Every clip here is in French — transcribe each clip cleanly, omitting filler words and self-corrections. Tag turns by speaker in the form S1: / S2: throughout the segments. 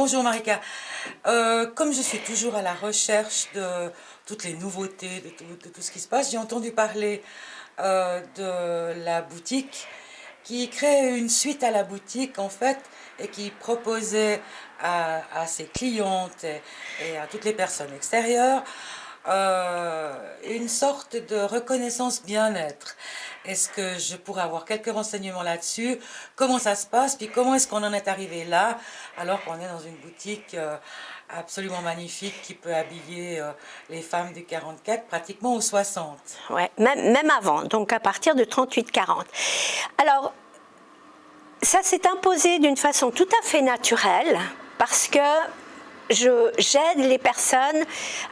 S1: Bonjour Marika. Comme je suis toujours à la recherche de toutes les nouveautés, de tout ce qui se passe, j'ai entendu parler de la boutique qui crée une suite à la boutique en fait et qui proposait à ses clientes et à toutes les personnes extérieures une sorte de reconnaissance bien-être. Est-ce que je pourrais avoir quelques renseignements là-dessus? Comment ça se passe? Puis comment est-ce qu'on en est arrivé là, alors qu'on est dans une boutique absolument magnifique qui peut habiller les femmes du 44 pratiquement aux 60?
S2: Ouais, même avant, donc à partir de 38-40. Alors, ça s'est imposé d'une façon tout à fait naturelle parce que j'aide les personnes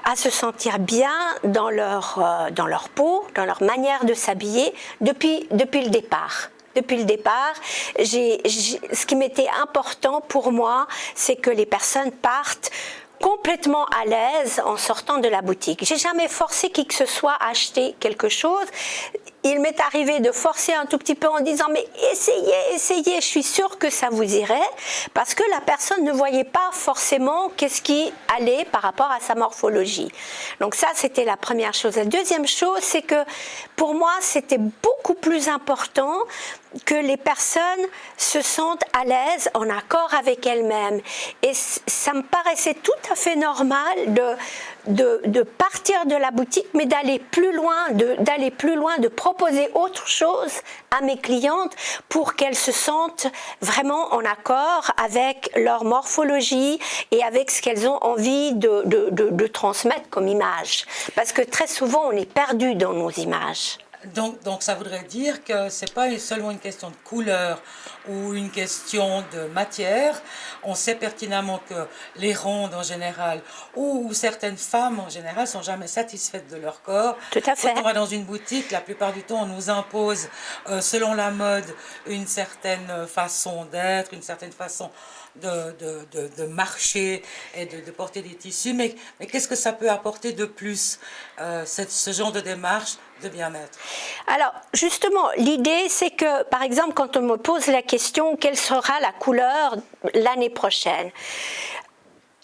S2: à se sentir bien dans leur peau, dans leur manière de s'habiller depuis le départ. Depuis le départ, ce qui m'était important pour moi, c'est que les personnes partent complètement à l'aise en sortant de la boutique. J'ai jamais forcé qui que ce soit à acheter quelque chose. Il m'est arrivé de forcer un tout petit peu en disant mais essayez, je suis sûre que ça vous irait, parce que la personne ne voyait pas forcément qu'est-ce qui allait par rapport à sa morphologie. Donc ça, c'était la première chose. La deuxième chose, c'est que pour moi, c'était beaucoup plus important que les personnes se sentent à l'aise, en accord avec elles-mêmes. Et ça me paraissait tout à fait normal de partir de la boutique, mais d'aller plus loin, de proposer autre chose à mes clientes pour qu'elles se sentent vraiment en accord avec leur morphologie et avec ce qu'elles ont envie de transmettre comme image. Parce que très souvent, on est perdu dans nos images.
S1: Donc ça voudrait dire que c'est pas seulement une question de couleur ou une question de matière. On sait pertinemment que les rondes en général ou certaines femmes en général sont jamais satisfaites de leur corps.
S2: Tout à fait.
S1: Quand on va dans une boutique, la plupart du temps on nous impose selon la mode une certaine façon d'être, une certaine façon de marcher et de porter des tissus. Mais qu'est-ce que ça peut apporter de plus, ce genre de démarche de bien-être?
S2: Alors, justement, l'idée, c'est que, par exemple, quand on me pose la question, quelle sera la couleur l'année prochaine ?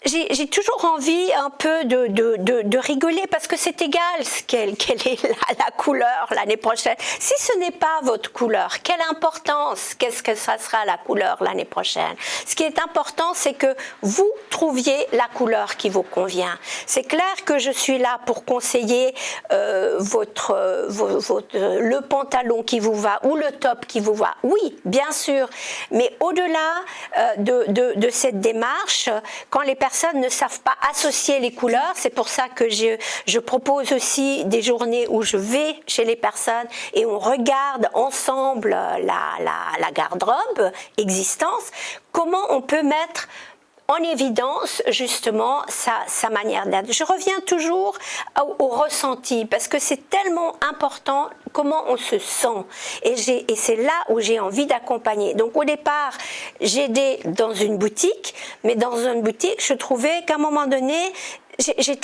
S2: J'ai toujours envie un peu de rigoler parce que c'est égal quelle est la couleur l'année prochaine. Si ce n'est pas votre couleur, quelle importance qu'est-ce que ça sera la couleur l'année prochaine? Ce qui est important, c'est que vous trouviez la couleur qui vous convient. C'est clair que je suis là pour conseiller le pantalon qui vous va ou le top qui vous va. Oui, bien sûr, mais au-delà de cette démarche, quand les personnes ne savent pas associer les couleurs, c'est pour ça que je propose aussi des journées où je vais chez les personnes et on regarde ensemble la garde-robe existence, comment on peut mettre en évidence justement sa manière d'être. Je reviens toujours au ressenti parce que c'est tellement important comment on se sent et c'est là où j'ai envie d'accompagner. Donc au départ, j'aidais dans une boutique, mais dans une boutique, je trouvais qu'à un moment donné, j'ai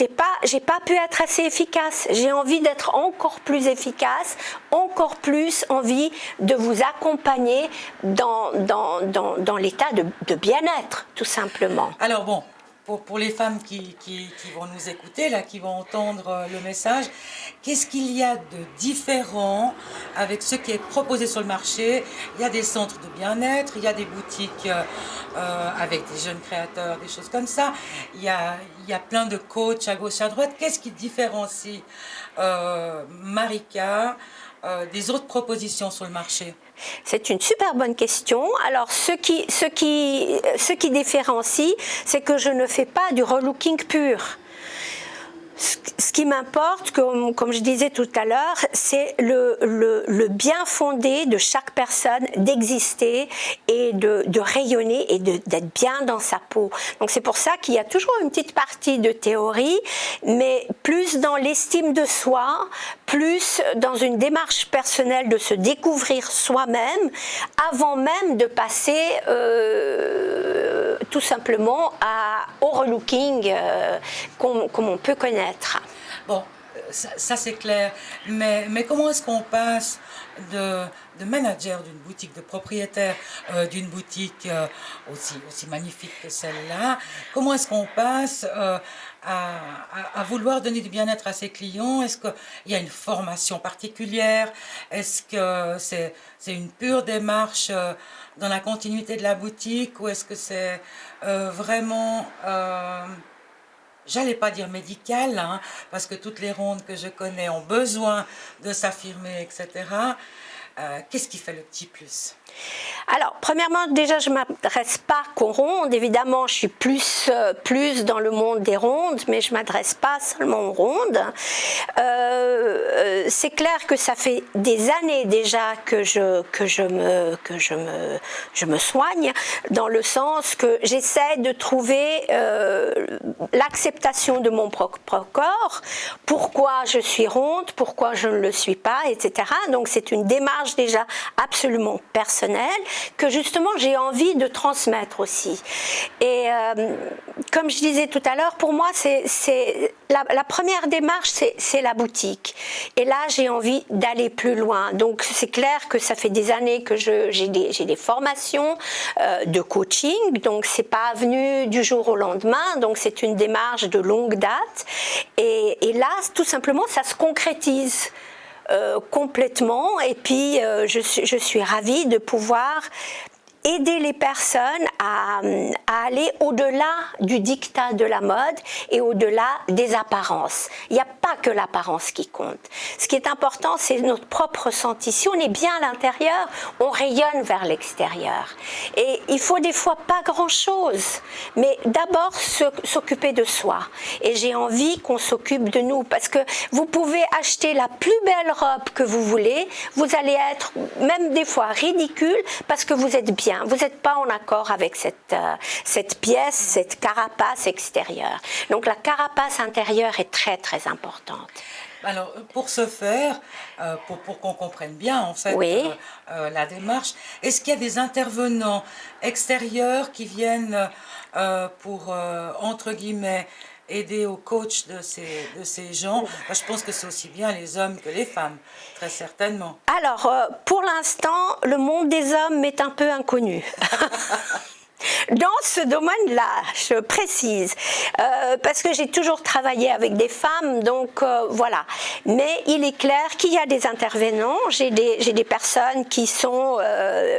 S2: pas pu être assez efficace. J'ai envie d'être encore plus efficace, encore plus envie de vous accompagner dans l'état de bien-être, tout simplement.
S1: Alors bon, pour les femmes qui vont nous écouter, là, qui vont entendre le message, qu'est-ce qu'il y a de différent avec ce qui est proposé sur le marché? Il y a des centres de bien-être, il y a des boutiques avec des jeunes créateurs, des choses comme ça. Il y a plein de coachs à gauche, à droite. Qu'est-ce qui différencie Marika des autres propositions sur le marché?
S2: C'est une super bonne question. Alors, ce qui différencie, c'est que je ne fais pas du relooking pur. Ce qui m'importe, comme je disais tout à l'heure, c'est le bien fondé de chaque personne d'exister et de rayonner et d'être bien dans sa peau. Donc c'est pour ça qu'il y a toujours une petite partie de théorie, mais plus dans l'estime de soi, plus dans une démarche personnelle de se découvrir soi-même, avant même de passer tout simplement au relooking comme on peut connaître.
S1: Bon, ça c'est clair. Mais comment est-ce qu'on passe de manager d'une boutique, de propriétaire d'une boutique aussi magnifique que celle-là, comment est-ce qu'on passe à vouloir donner du bien-être à ses clients? Est-ce qu'il y a une formation particulière? Est-ce que c'est une pure démarche dans la continuité de la boutique, ou est-ce que c'est vraiment... j'allais pas dire médical, hein, parce que toutes les rondes que je connais ont besoin de s'affirmer, etc. Qu'est-ce qui fait le petit plus?
S2: Alors, premièrement, déjà, je ne m'adresse pas qu'aux rondes. Évidemment, je suis plus dans le monde des rondes, mais je ne m'adresse pas seulement aux rondes. C'est clair que ça fait des années déjà que je me soigne, dans le sens que j'essaie de trouver l'acceptation de mon propre corps, pourquoi je suis ronde, pourquoi je ne le suis pas, etc. Donc, c'est une démarche déjà absolument personnelle, que justement j'ai envie de transmettre aussi. Et comme je disais tout à l'heure, pour moi c'est la première démarche, c'est la boutique. Et là j'ai envie d'aller plus loin. Donc c'est clair que ça fait des années que j'ai des formations de coaching, donc c'est pas venu du jour au lendemain, donc c'est une démarche de longue date. Et là tout simplement ça se concrétise complètement, et puis je suis ravie de pouvoir aider les personnes à aller au-delà du diktat de la mode et au-delà des apparences. Il n'y a pas que l'apparence qui compte. Ce qui est important, c'est notre propre ressenti. Si on est bien à l'intérieur, on rayonne vers l'extérieur. Et il faut des fois pas grand-chose, mais d'abord s'occuper de soi. Et j'ai envie qu'on s'occupe de nous, parce que vous pouvez acheter la plus belle robe que vous voulez, vous allez être même des fois ridicule parce que vous êtes bien. Vous n'êtes pas en accord avec cette pièce, cette carapace extérieure. Donc la carapace intérieure est très très importante.
S1: Alors, pour ce faire, pour qu'on comprenne bien en fait
S2: oui.
S1: La démarche, est-ce qu'il y a des intervenants extérieurs qui viennent pour, entre guillemets, aider au coach de ces gens? Je pense que c'est aussi bien les hommes que les femmes, très certainement.
S2: Alors, pour l'instant, le monde des hommes est un peu inconnu. Dans ce domaine-là, je précise, parce que j'ai toujours travaillé avec des femmes, donc voilà. Mais il est clair qu'il y a des intervenants, j'ai des personnes qui sont,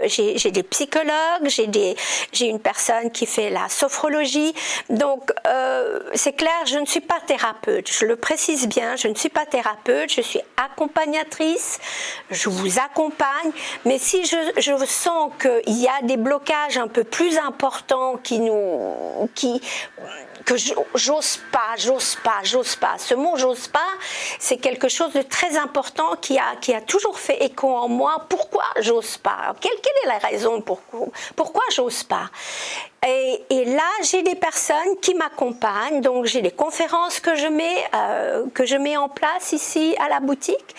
S2: j'ai des psychologues, j'ai une personne qui fait la sophrologie, donc c'est clair, je ne suis pas thérapeute, je le précise bien, je ne suis pas thérapeute, je suis accompagnatrice, je vous accompagne, mais si je sens qu'il y a des blocages un peu plus importants que j'ose pas. Ce mot j'ose pas, c'est quelque chose de très important qui a toujours fait écho en moi. Pourquoi j'ose pas? Quelle est la raison pourquoi j'ose pas? Et là, j'ai des personnes qui m'accompagnent, donc j'ai des conférences que je mets en place ici à la boutique.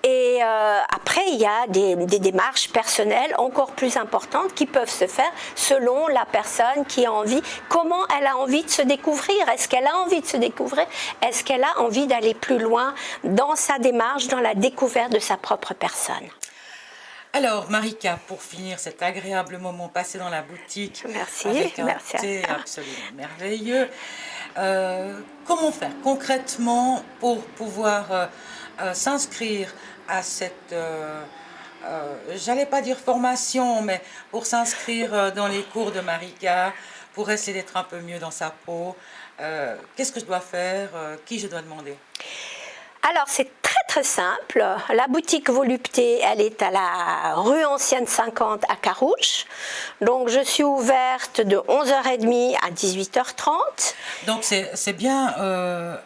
S2: Et après, il y a des démarches personnelles encore plus importantes qui peuvent se faire selon la personne qui a envie, comment elle a envie de se découvrir. Est-ce qu'elle a envie de se découvrir? Est-ce qu'elle a envie d'aller plus loin dans sa démarche, dans la découverte de sa propre personne?
S1: Alors, Marika, pour finir cet agréable moment passé dans la boutique,
S2: merci,
S1: avec un thé absolument merveilleux, comment faire concrètement pour pouvoir s'inscrire à cette, j'allais pas dire formation, mais pour s'inscrire dans les cours de Marika, pour essayer d'être un peu mieux dans sa peau? Qu'est-ce que je dois faire? Qui je dois demander?
S2: Alors, c'est très simple. La boutique Volupté, elle est à la rue Ancienne 50 à Carouge. Donc, je suis ouverte de 11h30 à 18h30.
S1: Donc, c'est bien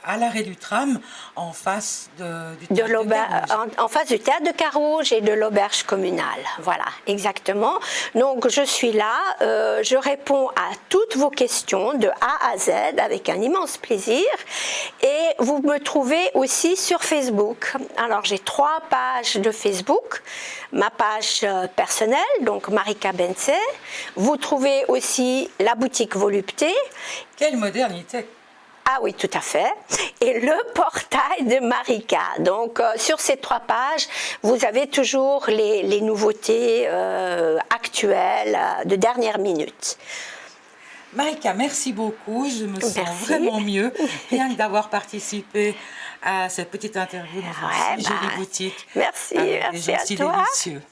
S1: à l'arrêt du tram, en face du théâtre de Carouge.
S2: En face du théâtre de Carouge et de l'auberge communale. Voilà, exactement. Donc, je suis là. Je réponds à toutes vos questions de A à Z avec un immense plaisir. Et vous me trouvez aussi sur Facebook. Alors, j'ai 3 pages de Facebook. Ma page personnelle, donc Marika Bence. Vous trouvez aussi la boutique Volupté.
S1: Quelle modernité!
S2: Ah oui, tout à fait. Et le portail de Marika. Donc, sur ces 3 pages, vous avez toujours les nouveautés actuelles de dernière minute.
S1: Marika, merci beaucoup. Je me sens
S2: Merci.
S1: vraiment mieux rien que d'avoir participé à cette petite interview dans une si jolie boutique.
S2: Merci,
S1: Avec
S2: merci
S1: des gens
S2: à
S1: si
S2: toi.
S1: délicieux.